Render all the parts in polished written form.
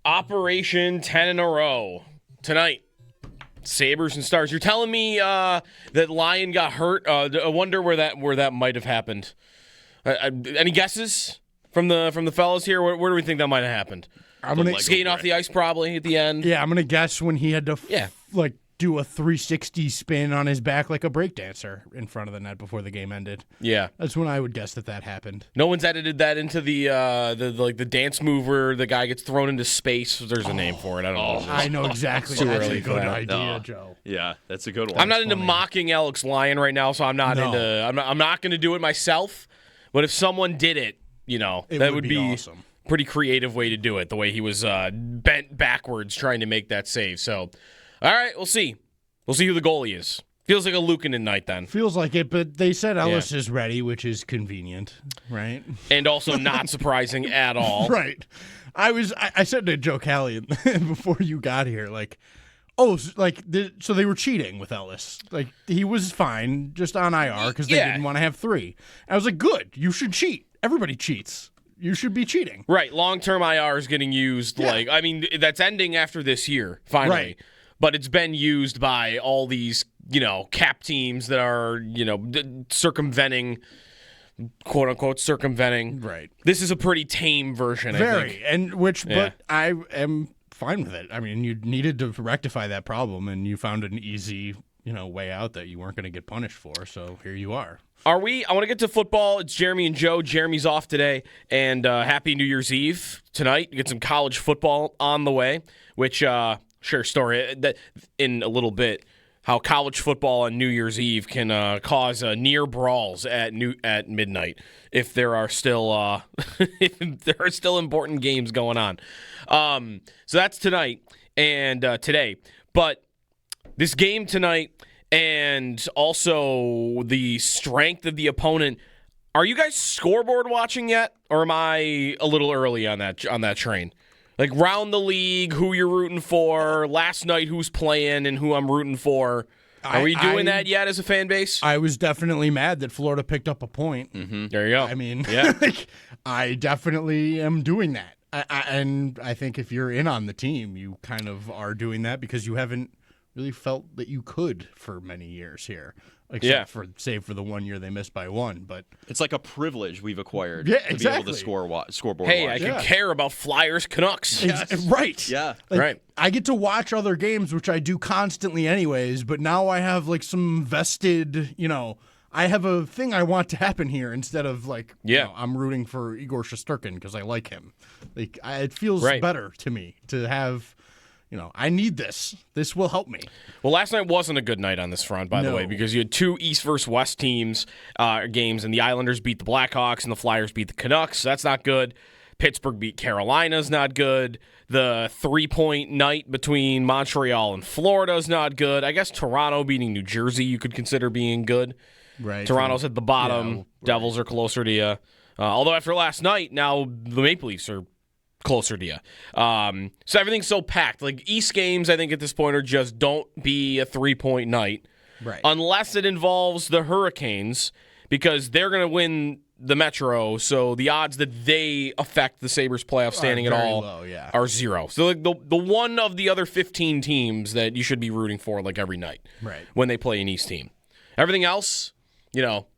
Operation 10 in a row tonight. Sabres and Stars. You're telling me that Lyon got hurt? I wonder where that might have happened. Any guesses from the fellas here? Where do we think that might have happened? I'm gonna skating off the ice probably at the end. Yeah, I'm gonna guess when he had to do a 360 spin on his back like a breakdancer in front of the net before the game ended. Yeah, that's when I would guess that happened. No one's edited that into the dance move where the guy gets thrown into space. There's a name for it. I don't know. I know exactly. That's a good idea, Joe. Yeah, that's a good one. I'm not into mocking Alex Lyon right now, so I'm not into. I'm not going to do it myself. But if someone did it, that would be awesome. Pretty creative way to do it. The way he was bent backwards trying to make that save. So. All right, we'll see. We'll see who the goalie is. Feels like a Luukkonen night then. Feels like it, but they said Ellis is ready, which is convenient, right? And also not surprising at all. Right. I said to Joe Callie before you got here, so they were cheating with Ellis. Like, he was fine, just on IR because they didn't want to have 3. I was like, good, you should cheat. Everybody cheats. You should be cheating. Right, long-term IR is getting used, that's ending after this year, finally. Right. But it's been used by all these, cap teams that are, circumventing, quote unquote, circumventing. Right. This is a pretty tame version, Very. I think. But I am fine with it. I mean, you needed to rectify that problem, and you found an easy, way out that you weren't going to get punished for. So here you are. I want to get to football. It's Jeremy and Joe. Jeremy's off today, and happy New Year's Eve tonight. You get some college football on the way, which. Sure, story that in a little bit how college football on New Year's Eve can cause near brawls at midnight if there are still important games going on. So that's tonight and today, but this game tonight and also the strength of the opponent. Are you guys scoreboard watching yet, or am I a little early on that train? Like, round the league, who you're rooting for, last night who's playing and who I'm rooting for. Are we doing that yet as a fan base? I was definitely mad that Florida picked up a point. Mm-hmm. There you go. I mean, I definitely am doing that. And I think if you're in on the team, you kind of are doing that because you haven't really felt that you could for many years here. Save for the 1 year they missed by 1, but it's like a privilege we've acquired to be able to scoreboard. Hey, watch. I can care about Flyers Canucks. Yes. Right. Yeah. Right. I get to watch other games, which I do constantly anyways, but now I have some vested, I have a thing I want to happen here instead of I'm rooting for Igor Shesterkin because I like him. It feels better to me to have. I need this. This will help me. Well, last night wasn't a good night on this front, by the way, because you had 2 East versus West teams games, and the Islanders beat the Blackhawks and the Flyers beat the Canucks. So that's not good. Pittsburgh beat Carolina's not good. The 3-point night between Montreal and Florida is not good. I guess Toronto beating New Jersey you could consider being good. Right. Toronto's at the bottom. Yeah, Devils are closer to you. Although after last night, now the Maple Leafs are closer to you. So everything's so packed. Like, East games, I think, at this point are just don't be a 3-point night. Right. Unless it involves the Hurricanes, because they're going to win the Metro, so the odds that they affect the Sabres playoff standing at all are 0. So the one of the other 15 teams that you should be rooting for every night when they play an East team. Everything else,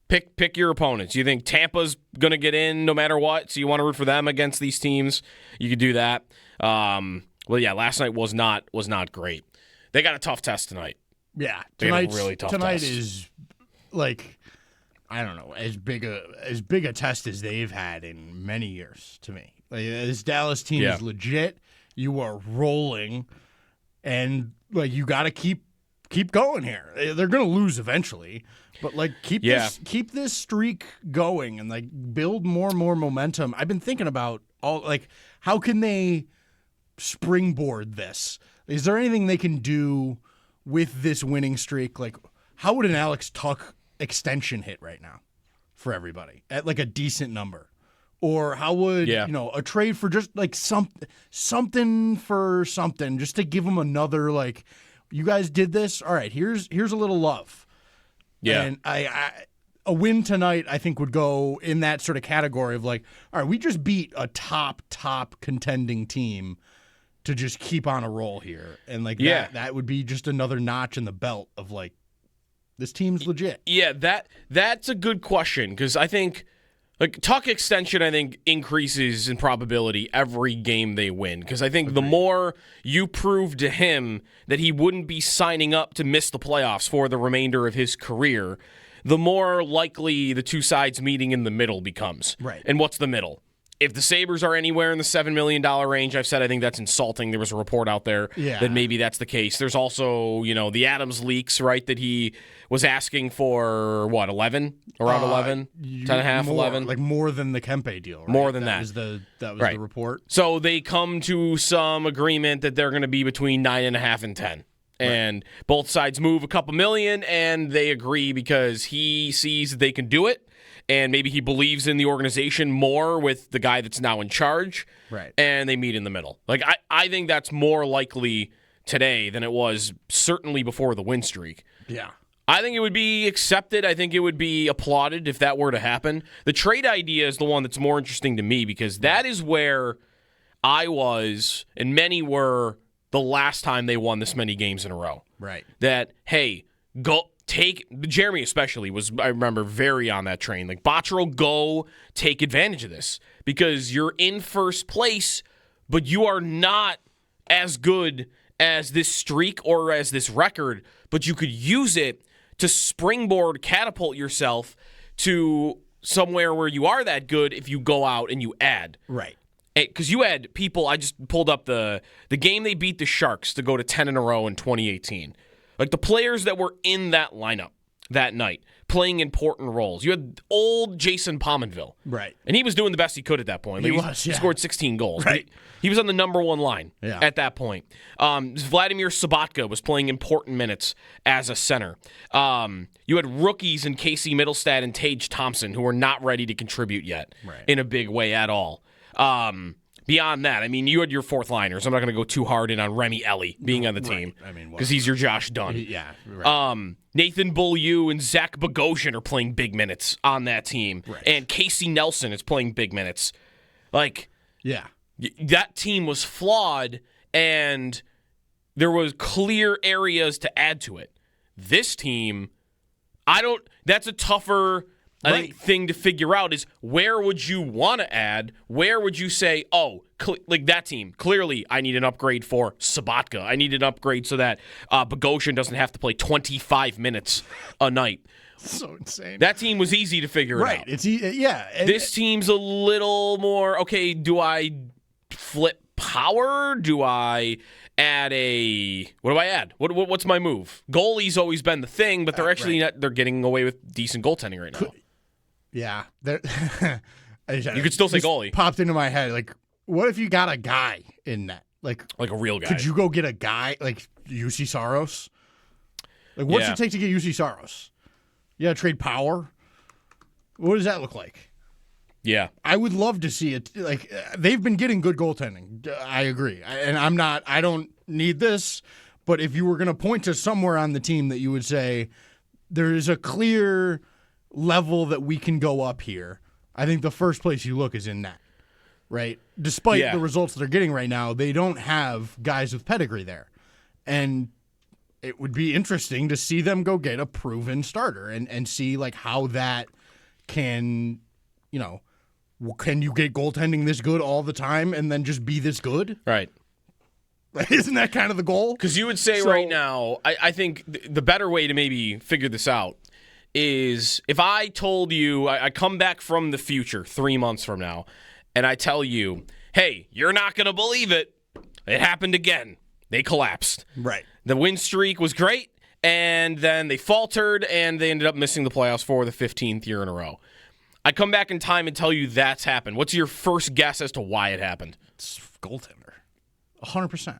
pick your opponents. You think Tampa's going to get in no matter what, so you want to root for them against these teams, you could do that. Last night was not great. They got a tough test tonight. Yeah, tonight's really tough tonight test. Is I don't know, as big a test as they've had in many years to me. This Dallas team is legit. You are rolling, and you got to keep going here. They're going to lose eventually, but keep this streak going and build more and more momentum. I've been thinking about how can they springboard this? Is there anything they can do with this winning streak? How would an Alex Tuck extension hit right now for everybody at a decent number? Or how would a trade for just something for something just to give them another you guys did this, all right, here's a little love. Yeah. And a win tonight I think would go in that sort of category of all right, we just beat a top contending team. to just keep on a roll here. And like that would be just another notch in the belt of like, this team's legit. Yeah, that's a good question because I think like Tuck extension I think increases in probability every game they win because I think the more you prove to him that he wouldn't be signing up to miss the playoffs for the remainder of his career, the more likely the two sides meeting in the middle becomes. Right. And what's the middle? If the Sabres are anywhere in the $7 million range, I've said I think that's insulting. There was a report out there that maybe that's the case. There's also, the Adams leaks, right, that he was asking for, 11? Around 11? 10.5, 11? Like more than the Kempe deal, right? More than that. Was the report. So they come to some agreement that they're going to be between 9.5 and 10. And both sides move a couple million, and they agree because he sees that they can do it. And maybe he believes in the organization more with the guy that's now in charge. Right. And they meet in the middle. Like, I think that's more likely today than it was certainly before the win streak. Yeah. I think it would be accepted. I think it would be applauded if that were to happen. The trade idea is the one that's more interesting to me because that is where I was, and many were, the last time they won this many games in a row. Right. That, hey, go... Jeremy especially was, I remember, very on that train. Like, Botterill, go take advantage of this because you're in first place, but you are not as good as this streak or as this record, but you could use it to springboard, catapult yourself to somewhere where you are that good if you go out and you add. Right. Because you had people, I just pulled up the game they beat the Sharks to go to 10 in a row in 2018. Like the players that were in that lineup that night playing important roles. You had old Jason Pominville. Right. And he was doing the best he could at that point. Like he scored 16 goals. Right. He was on the number one line at that point. Vladimir Sobotka was playing important minutes as a center. You had rookies in Casey Middlestad and Tage Thompson who were not ready to contribute yet in a big way at all. Beyond that, I mean, you had your fourth liners. I'm not going to go too hard in on Remy Ellie being on the team because he's your Josh Dunn. Nathan Beaulieu and Zach Bogosian are playing big minutes on that team, and Casey Nelson is playing big minutes. Like, that team was flawed, and there was clear areas to add to it. This team, that's a tougher... I think thing to figure out is where would you want to add? Where would you say, like that team, clearly I need an upgrade for Sobotka. I need an upgrade so that Bogosian doesn't have to play 25 minutes a night. So insane. That team was easy to figure it out. It's this team's a little more, okay, do I flip power? Do I add what do I add? What's my move? Goalie's always been the thing, but they're actually not, they're getting away with decent goaltending right now. Yeah. You could still say goalie. Popped into my head, like, what if you got a guy in that? Like a real guy. Could you go get a guy like UC Saros? Like, what's it take to get UC Saros? You got to trade power? What does that look like? Yeah. I would love to see it. Like, they've been getting good goaltending. I agree. I don't need this, but if you were going to point to somewhere on the team that you would say there is a clear level that we can go up here, I think the first place you look is in net, right? Despite the results they're getting right now, they don't have guys with pedigree there. And it would be interesting to see them go get a proven starter and see like how that can, can you get goaltending this good all the time and then just be this good? Right. Isn't that kind of the goal? Because you would say right now, I think the better way to maybe figure this out is if I told you, I come back from the future 3 months from now, and I tell you, hey, you're not going to believe it. It happened again. They collapsed. Right. The win streak was great, and then they faltered, and they ended up missing the playoffs for the 15th year in a row. I come back in time and tell you that's happened. What's your first guess as to why it happened? It's goaltender. 100%.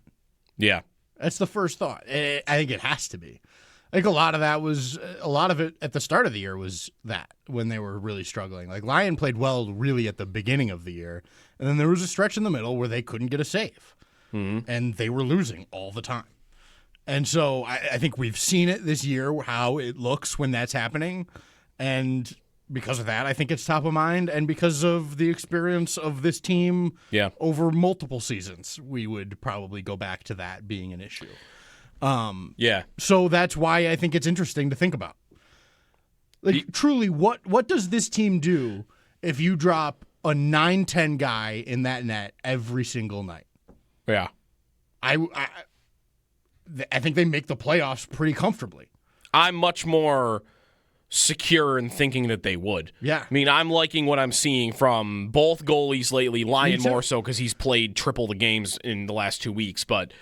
Yeah. That's the first thought. I think it has to be. I think a lot of it at the start of the year was that when they were really struggling. Like Lyon played well really at the beginning of the year, and then there was a stretch in the middle where they couldn't get a save, and they were losing all the time. And so I think we've seen it this year how it looks when that's happening, and because of that, I think it's top of mind, and because of the experience of this team over multiple seasons, we would probably go back to that being an issue. So that's why I think it's interesting to think about. Like, truly, what does this team do if you drop a 9-10 guy in that net every single night? Yeah. I think they make the playoffs pretty comfortably. I'm much more secure in thinking that they would. Yeah. I mean, I'm liking what I'm seeing from both goalies lately. Lyon more so because he's played triple the games in the last 2 weeks. But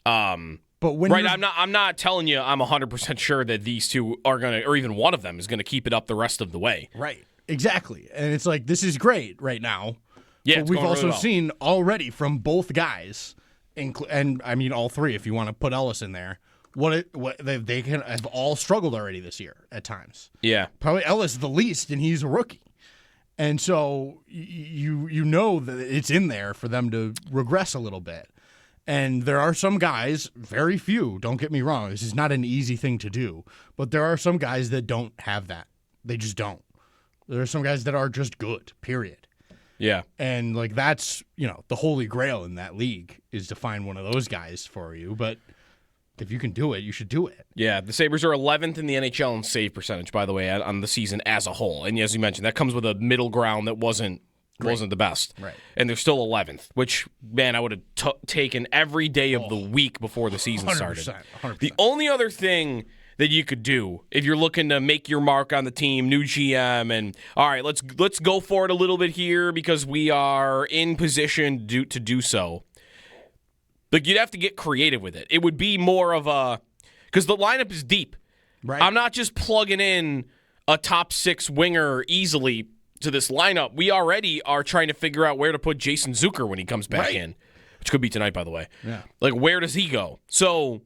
when I'm not telling you I'm 100% sure that these two are going to, or even one of them is going to keep it up the rest of the way. Right. Exactly. And it's like, this is great right now. Yeah, but we've also seen already from both guys, and I mean all three if you want to put Ellis in there, what they can have all struggled already this year at times. Yeah. Probably Ellis the least, and he's a rookie. And so you know that it's in there for them to regress a little bit. And there are some guys, very few, don't get me wrong, this is not an easy thing to do, but there are some guys that don't have that. They just don't. There are some guys that are just good, period. Yeah. And like that's, the holy grail in that league is to find one of those guys for you, but if you can do it, you should do it. Yeah, the Sabres are 11th in the NHL in save percentage, by the way, on the season as a whole. And as you mentioned, that comes with a middle ground that wasn't the best. Right. And they're still 11th, which, man, I would have taken every day of the week before the season 100%, started. 100%. The only other thing that you could do if you're looking to make your mark on the team, new GM, and all right, let's go for it a little bit here because we are in position to do so. Like, you'd have to get creative with it. It would be more of a – because the lineup is deep. Right. I'm not just plugging in a top six winger easily to this lineup. We already are trying to figure out where to put Jason Zucker when he comes back in, which could be tonight, by the way. Yeah. Like, where does he go? So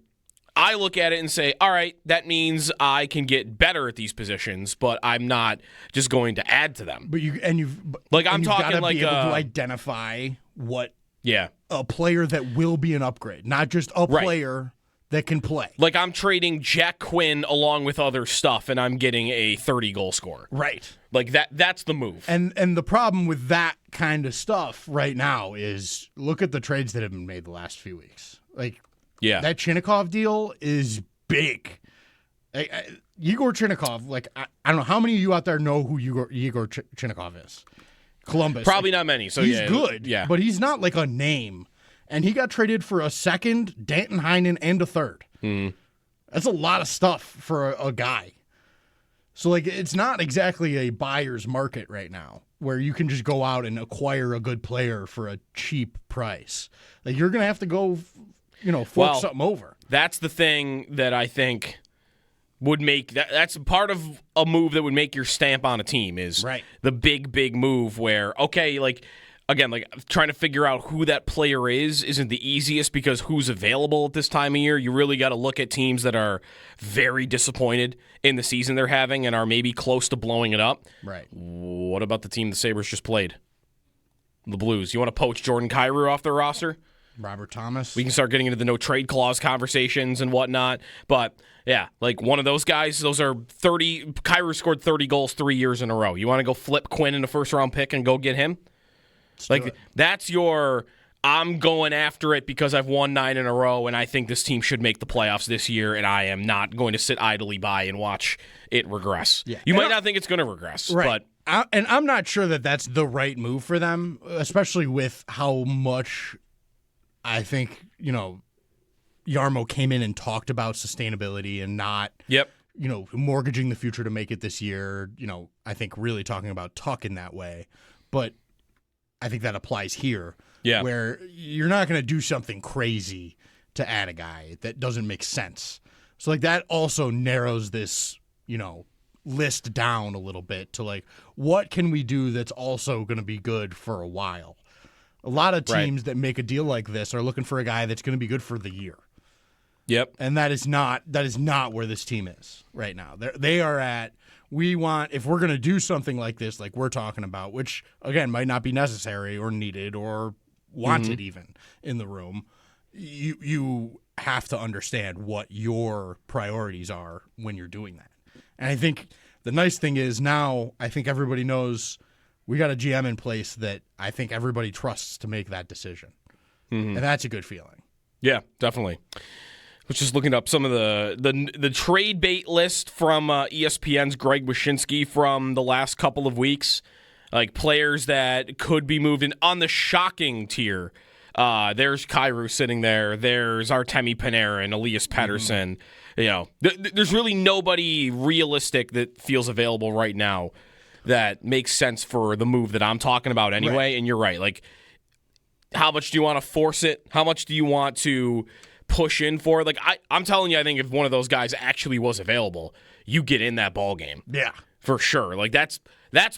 I look at it and say, all right, that means I can get better at these positions, but I'm not just going to add to them. But you've talking gotta like be able to identify what a player that will be an upgrade, not just a player that can play. Like, I'm trading Jack Quinn along with other stuff, and I'm getting a 30-goal scorer. Right. Like, that's the move. And the problem with that kind of stuff right now is look at the trades that have been made the last few weeks. Like, that Chinnikov deal is big. Igor Chinnikov, like, I don't know, how many of you out there know who Igor Chinnikov is? Columbus. Probably not many. So he's good, but he's not like a name. And he got traded for a second, Danton Heinen, and a third. Mm. That's a lot of stuff for a guy. So, like, it's not exactly a buyer's market right now where you can just go out and acquire a good player for a cheap price. Like, you're going to have to go, fork something over. That's the thing that I think would make that's part of a move that would make your stamp on a team is the big move where, okay, like, again, like, trying to figure out who that player isn't the easiest because who's available at this time of year. You really got to look at teams that are very disappointed in the season they're having and are maybe close to blowing it up. Right. What about the team the Sabres just played? The Blues. You want to poach Jordan Kyrou off their roster? Robert Thomas. We can start getting into the no trade clause conversations and whatnot. But, yeah, like one of those guys, those are 30. Kyrou scored 30 goals 3 years in a row. You want to go flip Quinn in a first-round pick and go get him? Like, that's your, I'm going after it because I've won 9 in a row and I think this team should make the playoffs this year and I am not going to sit idly by and watch it regress. Yeah. You might not think it's going to regress. Right. But and I'm not sure that that's the right move for them, especially with how much I think, Jarmo came in and talked about sustainability and not, mortgaging the future to make it this year. I think really talking about Tuck in that way. But I think that applies here, where you're not going to do something crazy to add a guy that doesn't make sense. So, like, that also narrows this, list down a little bit to, like, what can we do that's also going to be good for a while? A lot of teams that make a deal like this are looking for a guy that's going to be good for the year. Yep. And that is not where this team is right now. They are at, if we're going to do something like this, like we're talking about, which, again, might not be necessary or needed or wanted even in the room, you have to understand what your priorities are when you're doing that. And I think the nice thing is now I think everybody knows we got a GM in place that I think everybody trusts to make that decision. And that's a good feeling. Yeah, definitely. I was just looking up some of the trade bait list from ESPN's Greg Wyshynski from the last couple of weeks. Like players that could be moved in on the shocking tier. There's Kyrou sitting there. There's Artemi Panarin, Elias Pettersson. You know, there's really nobody realistic that feels available right now that makes sense for the move that I'm talking about anyway. Right. And you're right. Like, how much do you want to force it? How much do you want to push in for it? Like, I'm telling you, I think if one of those guys actually was available, you get in that ball game. Yeah. For sure. Like, that's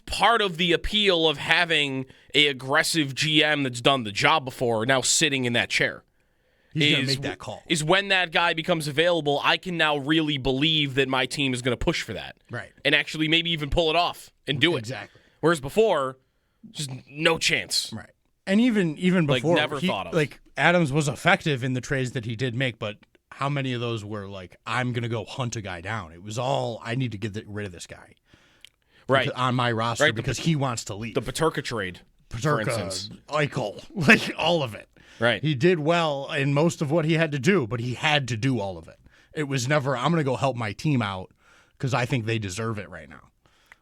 part of the appeal of having a aggressive GM that's done the job before now sitting in that chair. He's going to make that call. Is when that guy becomes available, I can now really believe that my team is going to push for that. Right. And actually maybe even pull it off and do it. Exactly. Whereas before, just no chance. Right. And even before, never thought of. Like, Adams was effective in the trades that he did make, but how many of those were like, I'm going to go hunt a guy down? It was all, I need to get rid of this guy. Right. On my roster because he wants to leave. The Peterka trade, for instance. Eichel, like all of it. Right. He did well in most of what he had to do, but he had to do all of it. It was never, I'm going to go help my team out because I think they deserve it right now.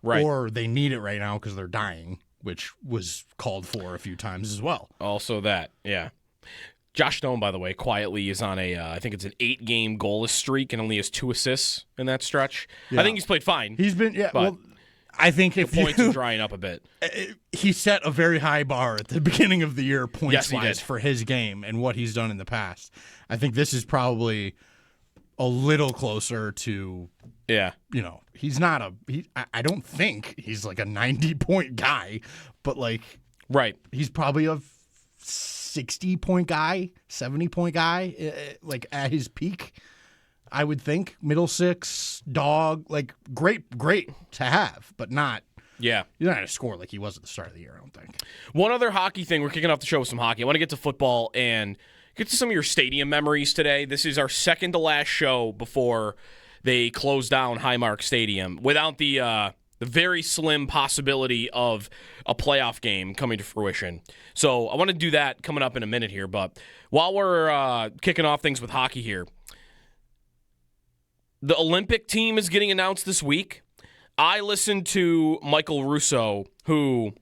Right. Or they need it right now because they're dying, which was called for a few times as well. Also that, yeah. Josh Stone, by the way, quietly is on I think it's an 8-game goalless streak and only has 2 assists in that stretch. Yeah. I think he's played fine. He's been, well, I think the points are drying up a bit. He set a very high bar at the beginning of the year, points-wise, for his game and what he's done in the past. I think this is probably a little closer to, you know, he's not I don't think he's like a 90-point guy, but like, right, he's probably a 60-point guy, 70-point guy, like at his peak. I would think middle six, dog, like great to have, but not. Yeah. You're not going to score like he was at the start of the year, I don't think. One other hockey thing. We're kicking off the show with some hockey. I want to get to football and get to some of your stadium memories today. This is our second to last show before they close down Highmark Stadium without the very slim possibility of a playoff game coming to fruition. So I want to do that coming up in a minute here. But while we're kicking off things with hockey here, the Olympic team is getting announced this week. I listened to Michael Russo, who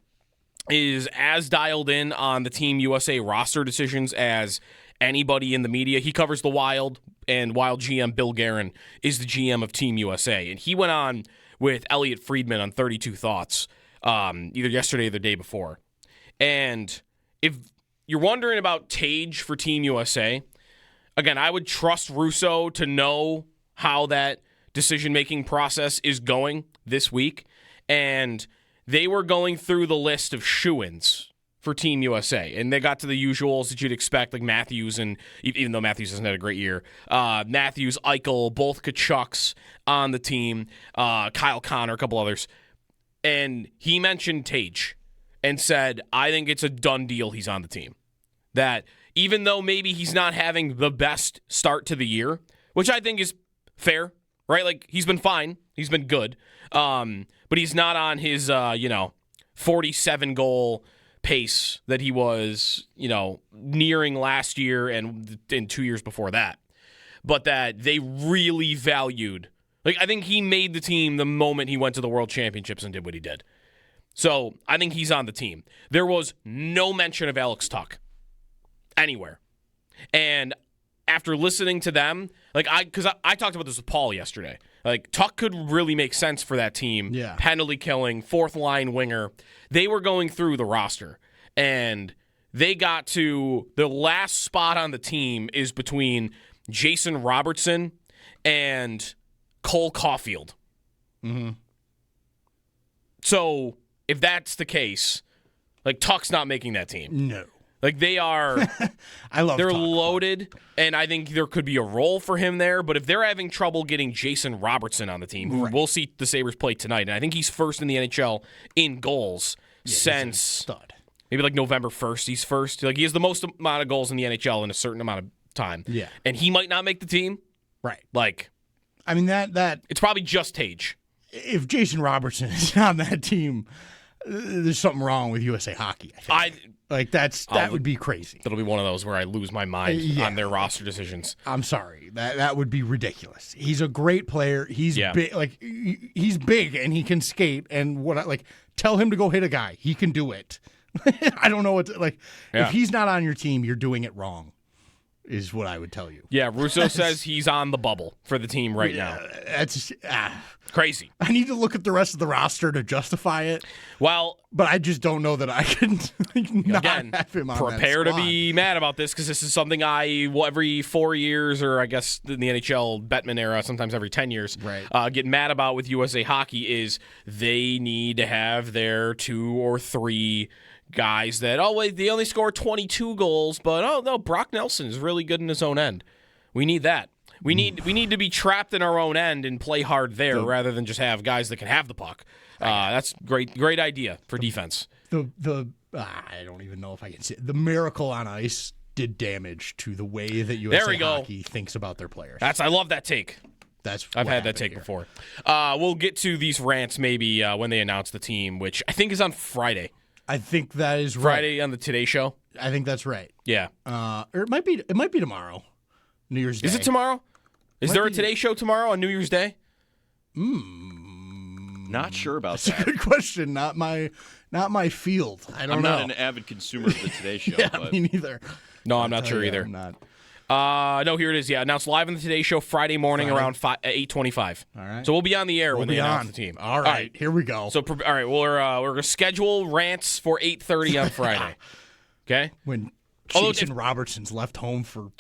is as dialed in on the Team USA roster decisions as anybody in the media. He covers the Wild, and Wild GM Bill Guerin is the GM of Team USA. And he went on with Elliot Friedman on 32 Thoughts either yesterday or the day before. And if you're wondering about Tage for Team USA, again, I would trust Russo to know how that decision-making process is going this week. And they were going through the list of shoo-ins for Team USA. And they got to the usuals that you'd expect, like Matthews, and even though Matthews hasn't had a great year, Matthews, Eichel, both Kachucks on the team, Kyle Connor, a couple others. And he mentioned Tage and said, I think it's a done deal he's on the team. That even though maybe he's not having the best start to the year, which I think is fair, right? Like, he's been fine. He's been good. But he's not on his, 47-goal pace that he was, nearing last year and in 2 years before that. But that they really valued. Like, I think he made the team the moment he went to the World Championships and did what he did. So I think he's on the team. There was no mention of Alex Tuch anywhere. And after listening to them, because I talked about this with Paul yesterday. Like, Tuch could really make sense for that team. Yeah. Penalty killing, fourth-line winger. They were going through the roster, and they got to the last spot on the team is between Jason Robertson and Cole Caulfield. Mm-hmm. So, if that's the case, like, Tuch's not making that team. No. Like, they are, they're loaded, and I think there could be a role for him there. But if they're having trouble getting Jason Robertson on the team, who we'll see the Sabres play tonight, and I think he's first in the NHL in goals since stud. Maybe like November 1st, he's first. Like, he has the most amount of goals in the NHL in a certain amount of time. Yeah. And he might not make the team. Right. Like, I mean, that it's probably just Tage. if Jason Robertson is on that team, there's something wrong with USA Hockey. I think. That would be crazy. That'll be one of those where I lose my mind on their roster decisions. I'm sorry. That would be ridiculous. He's a great player. He's big. He's big and he can skate. And tell him to go hit a guy. He can do it. I don't know what if he's not on your team, you're doing it wrong. Is what I would tell you. Yeah, Russo says he's on the bubble for the team right now. That's crazy. I need to look at the rest of the roster to justify it. Well, but I just don't know that I can not have him on prepare that to be mad about this because this is something every 4 years, or I guess in the NHL Bettman era, sometimes every 10 years, get mad about with USA Hockey is they need to have their 2 or 3 guys that, they only score 22 goals, but Brock Nelson is really good in his own end. We need that. We need to be trapped in our own end and play hard there rather than just have guys that can have the puck. That's great idea for defense. I don't even know if I can say it. The miracle on ice did damage to the way that USA Hockey thinks about their players. I love that take. I've had that take before. We'll get to these rants maybe when they announce the team, which I think is on Friday. I think that is right. Friday on the Today Show. I think that's right. Yeah. Or it might be tomorrow. New Year's Day. Is it tomorrow? Is there a Today Show tomorrow on New Year's Day? Not sure about that. That's a good question. Not my field. I'm not an avid consumer of the Today Show. Yeah, me neither. No, I'm not sure either. I'm not. No, here it is. Yeah, announced live on the Today Show Friday morning around 8:25. All right. So we'll be on the air when they announce the team. All right, here we go. So, all right, we're going to schedule rants for 8:30 on Friday. Okay? When Jason Robertson's left home for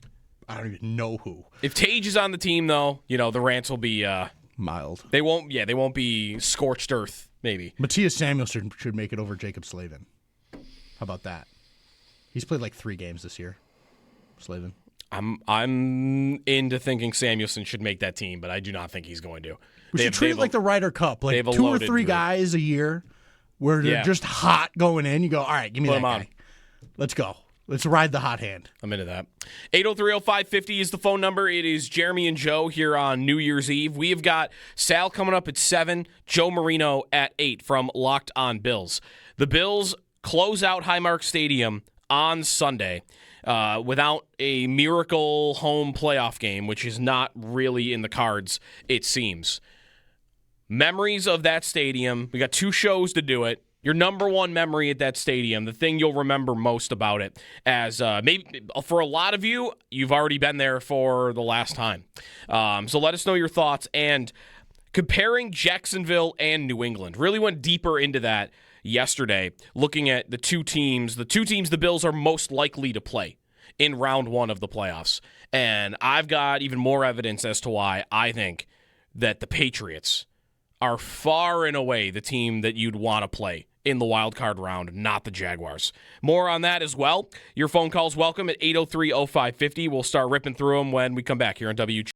I don't even know who. If Tage is on the team, though, the rants will be mild. They won't be scorched earth. Maybe Matthias Samuelsson should make it over Jacob Slavin. How about that? He's played 3 games this year. Slavin. I'm into thinking Samuelsson should make that team, but I do not think he's going to. We should treat it like the Ryder Cup, 2 or 3 guys a year where they're just hot going in. You go, all right, give me that guy. Let's go. Let's ride the hot hand. I'm into that. 803-0550 is the phone number. It is Jeremy and Joe here on New Year's Eve. We have got Sal coming up at 7, Joe Marino at 8 from Locked on Bills. The Bills close out Highmark Stadium on Sunday without a miracle home playoff game, which is not really in the cards, it seems. Memories of that stadium. We got 2 shows to do it. Your number one memory at that stadium, the thing you'll remember most about it, as maybe for a lot of you, you've already been there for the last time. So let us know your thoughts. And comparing Jacksonville and New England, really went deeper into that yesterday, looking at the two teams the Bills are most likely to play in round 1 of the playoffs. And I've got even more evidence as to why I think that the Patriots are far and away the team that you'd want to play in the wild card round, not the Jaguars. More on that as well. Your phone calls welcome at 803-0550. We'll start ripping through them when we come back here on WG.